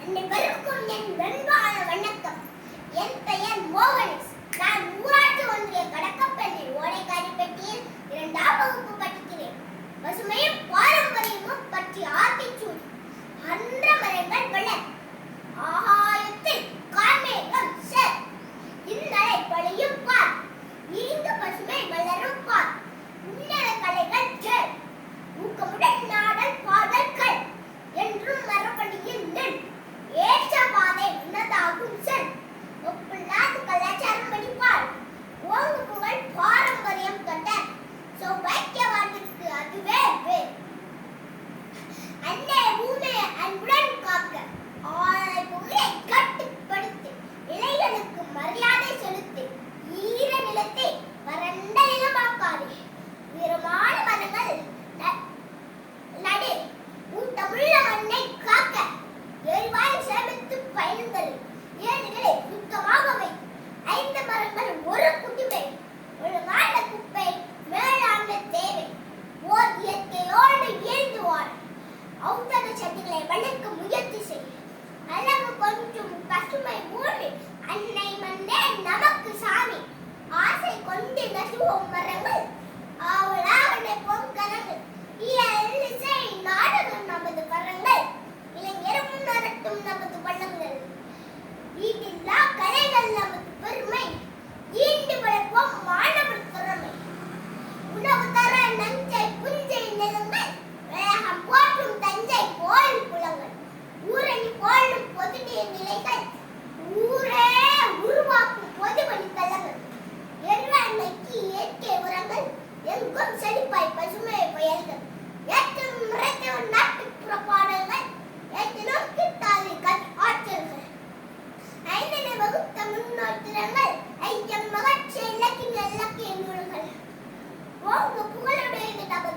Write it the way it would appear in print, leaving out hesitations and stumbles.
அனைவருக்கும் என் அன்பான வணக்கம். என் பெயர் மோகனேஷ். நான் ஊராட்சி ஒன்றிய கடக்கப்பள்ளி ஓடைக்காரிப்பட்டியில் 2ஆம் வகுப்பு படிக்கிறேன். பசுமையும் பாரம்பரியமும் பற்றி ஆத்திச்சூடி அன்ற மரங்கள் வளர் ஆகாயத்தில் கார்மேகம் செர் இந்நடை பழியும் பார் இங்கு பசுமை வளரும் பார் உன்னத கலைகள் செர் ஊக்கமுடன் நாடல் பாடல்கள் என்றும் மரபடியில் நின் ஏற்ற பாதை உன்னதாகும் செல் ஒப்பில்லாத கலாச்சாரம் படிப்பார் ஓங்கு புகழ் பாரம்பரியம் கொண்ட சௌபாக்கியவாதிற்கு அதுவே வேர் அன்னை பூமியை அன்புடன் காக்க ஆலை புகழை கட்டுப்படுத்தி இலைகளுக்கு மரியாதை செலுத்தி ஈர நிலத்தை வறண்ட நிலமாக்காதே உயரமான மரங்கள் நடு உன் தமிழ மண்ணை காக்க எரிவாயு சேமித்து பயன்கள் ஏழைகளை சுத்தமாக வை 5 மரங்கள் ஒரு குடிமை ஒழுங்கான குப்பை மேலாண்மை தேவை ஓர் இயற்கையோடு இயல்ந்து வாழ ஔஷத செடிகளை வளர்க்க முயற்சி செய் அழகு கொஞ்சம் பசுமை ஊழி அன்னை மண்ணே நமக்கு சாமி ஆசை கொண்டு நசுவோம் மரங்கள் ஆவலாவனை பொங்கரங்கள் இசை நாடகம் நமது பரங்கள் இளைஞரும் நடட்டும் நமது பள்ளங்கள் வீட்டில்லா கலைகள் நமது பெருமை ஈண்டு வளர்ப்போம் மாணவர் திறமை உணவு தர நஞ்சை புஞ்சை நிலங்கள் வேகம் போற்றும் தஞ்சை கோயில் குளங்கள் ஊரணி போலும் பொதுநீர் நிலைகள் ஊரே உருவாக்கும் பொதுவழி தளங்கள் எருவாண்மைக்கு இயற்கை உரங்கள் எங்கும் செழிப்பாய் பசுமை புயல்கள் ஏற்றும் முறைக்கும் நாட்டுப்புற பாடல்கள் ஏற்றினும் கிட்டாது ஆற்றல்கள் 5 வகுத்த முன்னோத்திரங்கள் ஐயம் மகட்சி இலக்கிய நூல்கள் ஓங்கு புகழுடைய நமது